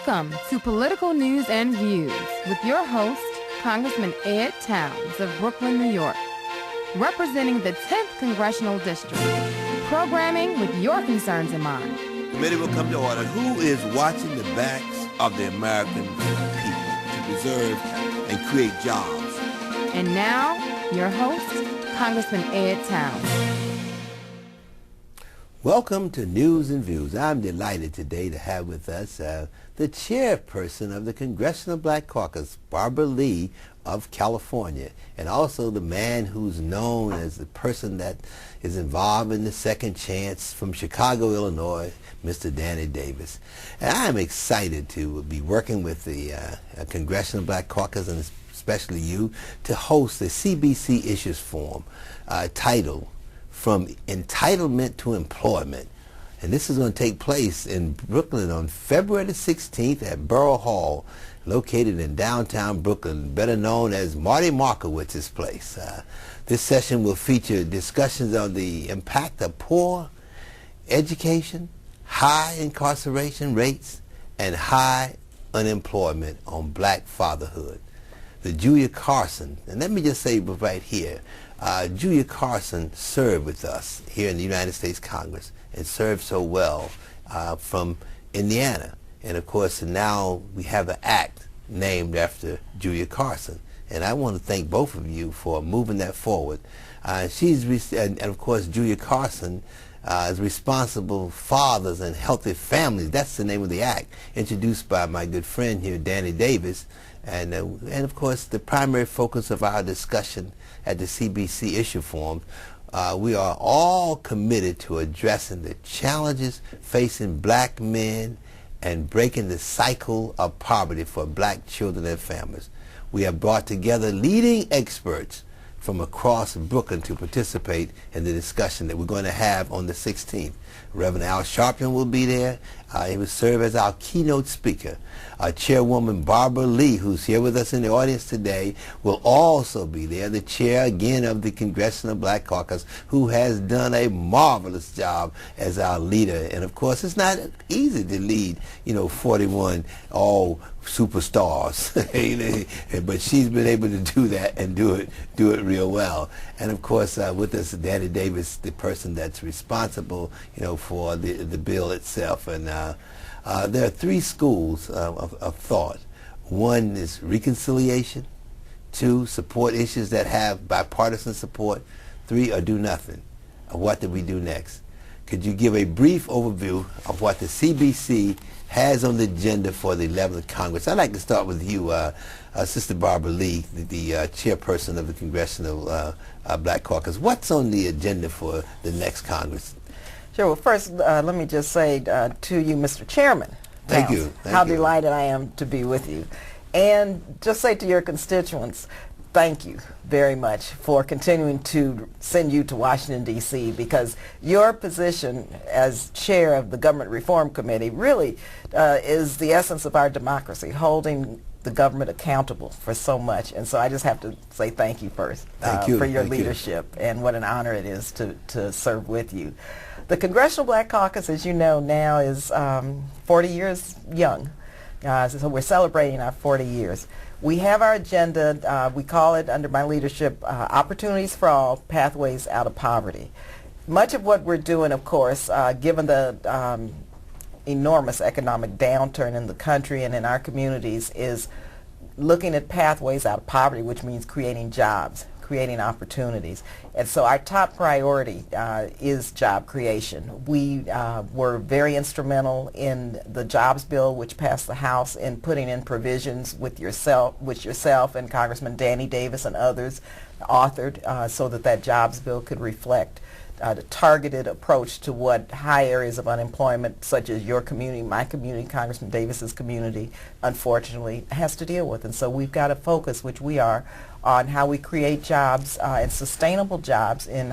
Welcome to Political News and Views with your host, Congressman Towns of Brooklyn, New York, representing the 10th Congressional District, programming with your concerns in mind. The committee will come to order. Who is watching the backs of the American people to preserve and create jobs? And now, your host, Congressman Towns. Welcome to News and Views. I'm delighted today to have with us the chairperson of the Congressional Black Caucus, Barbara Lee of California, and also the man who's known as the person that is involved in the Second Chance from Chicago, Illinois, Mr. Danny Davis. And I'm excited to be working with the Congressional Black Caucus, and especially you, to host the CBC Issues Forum titled From Entitlement to Employment. And this is going to take place in Brooklyn on February the 16th at Borough Hall, located in downtown Brooklyn, better known as Marty Markowitz's place. This session will feature discussions on the impact of poor education, high incarceration rates, and high unemployment on black fatherhood. The Julia Carson, and let me just say right here, Julia Carson served with us here in the United States Congress and served so well from Indiana. And of course now we have an act named after Julia Carson. And I want to thank both of you for moving that forward. And of course Julia Carson is responsible fathers and healthy families. That's the name of the act, introduced by my good friend here, Danny Davis. And of course the primary focus of our discussion at the CBC Issue Forum, we are all committed to addressing the challenges facing black men and breaking the cycle of poverty for black children and families. We have brought together leading experts from across Brooklyn to participate in the discussion that we're going to have on the 16th. Reverend Al Sharpton will be there. He will serve as our keynote speaker. Chairwoman Barbara Lee, who's here with us in the audience today, will also be there, the chair again of the Congressional Black Caucus, who has done a marvelous job as our leader. And of course, it's not easy to lead, 41 all superstars, but she's been able to do that and do it real well. And of course, with us, Danny Davis, the person that's responsible, for the bill itself. And there are three schools of thought. One is reconciliation. Two, support issues that have bipartisan support. Three, or do nothing. What do we do next? Could you give a brief overview of what the CBC has on the agenda for the 11th Congress? I'd like to start with you, Sister Barbara Lee, the chairperson of the Congressional Black Caucus. What's on the agenda for the next Congress? Sure. Well, first, let me just say to you, Mr. Chairman, Thank you. How delighted I am to be with you. And just say to your constituents, thank you very much for continuing to send you to Washington, D.C., because your position as chair of the Government Reform Committee really is the essence of our democracy, holding the government accountable for so much. And so I just have to say thank you first for your leadership, and what an honor it is to serve with you. The Congressional Black Caucus, as you know now, is 40 years young. So we're celebrating our 40 years. We have our agenda, we call it under my leadership, Opportunities for All, Pathways Out of Poverty. Much of what we're doing, of course, given the enormous economic downturn in the country and in our communities, is looking at pathways out of poverty, which means creating jobs, creating opportunities. And so our top priority is job creation. We were very instrumental in the jobs bill, which passed the House, in putting in provisions with yourself and Congressman Danny Davis and others authored so that jobs bill could reflect the targeted approach to what high areas of unemployment, such as your community, my community, Congressman Davis's community, unfortunately has to deal with. And so we've got to focus, which we are, on how we create jobs and sustainable jobs in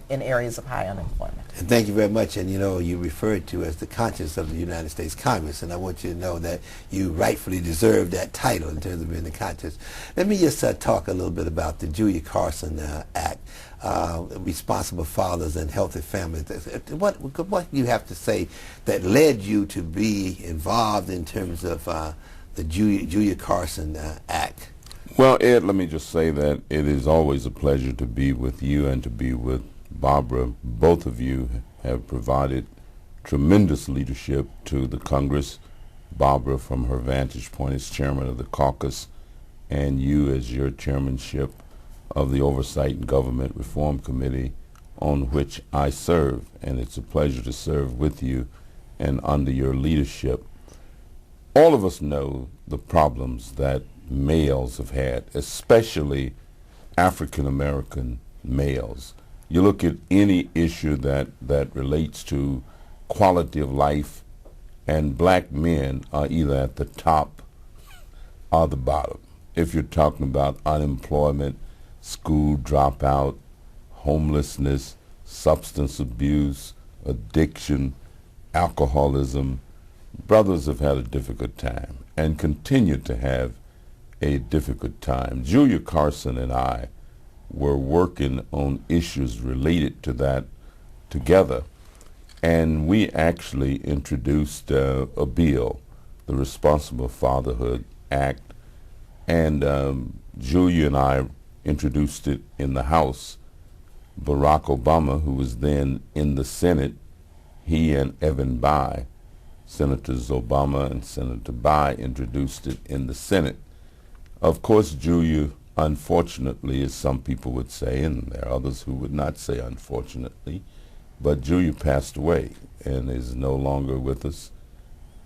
areas of high unemployment. And thank you very much. And you know, you referred to as the conscience of the United States Congress, and I want you to know that you rightfully deserve that title in terms of being the conscience. Let me just talk a little bit about the Julia Carson Act, Responsible Fathers and Healthy Families. What do you have to say that led you to be involved in terms of the Julia Carson Act? Well, Ed, let me just say that it is always a pleasure to be with you and to be with Barbara. Both of you have provided tremendous leadership to the Congress. Barbara from her vantage point as chairman of the caucus, and you as your chairmanship of the Oversight and Government Reform Committee, on which I serve. And it's a pleasure to serve with you and under your leadership. All of us know the problems that males have had, especially African American males. You look at any issue that relates to quality of life, and black men are either at the top or the bottom. If you're talking about unemployment, school dropout, homelessness, substance abuse, addiction, alcoholism, brothers have had a difficult time and continue to have a difficult time. Julia Carson and I were working on issues related to that together, and we actually introduced a bill, the Responsible Fatherhood Act, and Julia and I introduced it in the House. Barack Obama, who was then in the Senate, he and Evan Bayh, Senators Obama and Senator Bayh, introduced it in the Senate. Of course, Julia, unfortunately, as some people would say, and there are others who would not say unfortunately, but Julia passed away and is no longer with us.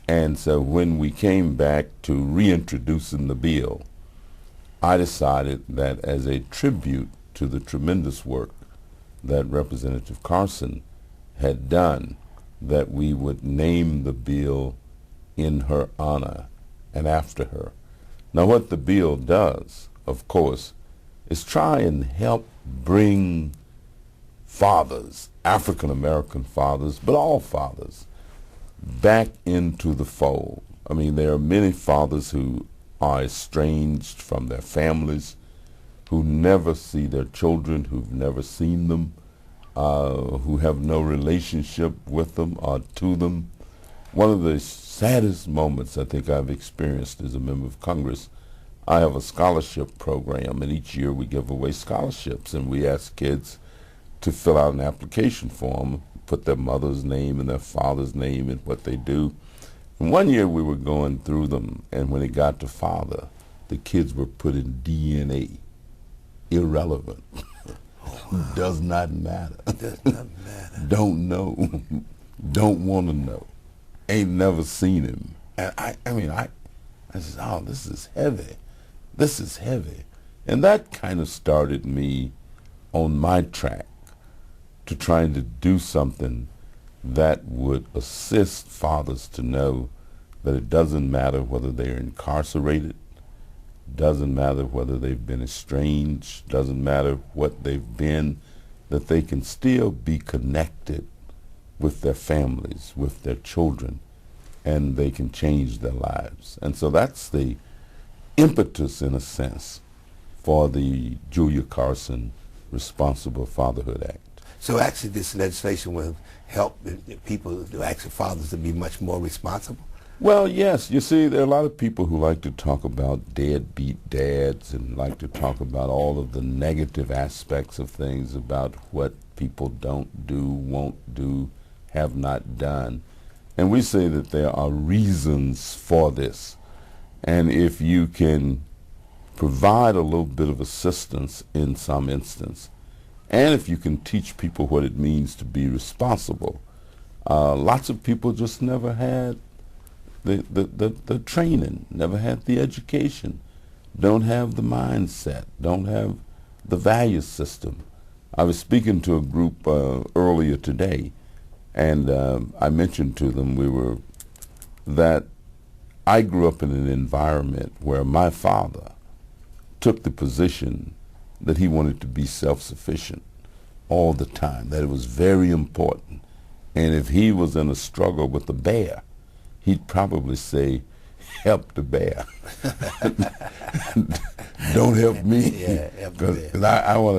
And so when we came back to reintroducing the bill, I decided that as a tribute to the tremendous work that Representative Carson had done, that we would name the bill in her honor and after her. Now, what the bill does, of course, is try and help bring fathers, African American fathers, but all fathers, back into the fold. I mean, there are many fathers who are estranged from their families, who never see their children, who've never seen them, who have no relationship with them or to them. One of the saddest moments I think I've experienced as a member of Congress, I have a scholarship program, and each year we give away scholarships, and we ask kids to fill out an application form, put their mother's name and their father's name and what they do. And one year we were going through them, and when it got to father, the kids were putting DNA, irrelevant. Does not matter. Does not matter. Don't know. Don't want to know. Ain't never seen him. And I said, oh, this is heavy. This is heavy. And that kind of started me on my track to trying to do something that would assist fathers to know that it doesn't matter whether they're incarcerated, doesn't matter whether they've been estranged, doesn't matter what they've been, that they can still be connected with their families, with their children, and they can change their lives. And so that's the impetus, in a sense, for the Julia Carson Responsible Fatherhood Act. So actually this legislation will help people, actually fathers, to be much more responsible? Well, yes. You see, there are a lot of people who like to talk about deadbeat dads and like to talk about all of the negative aspects of things, about what people don't do, won't do, have not done. And we say that there are reasons for this. And if you can provide a little bit of assistance in some instance, and if you can teach people what it means to be responsible, lots of people just never had the training, never had the education, don't have the mindset, don't have the value system. I was speaking to a group earlier today, and I mentioned to them that I grew up in an environment where my father took the position that he wanted to be self-sufficient. all the time, that it was very important. And if he was in a struggle with the bear, he'd probably say, help the bear. Don't help me. Yeah, help the bear. Because I want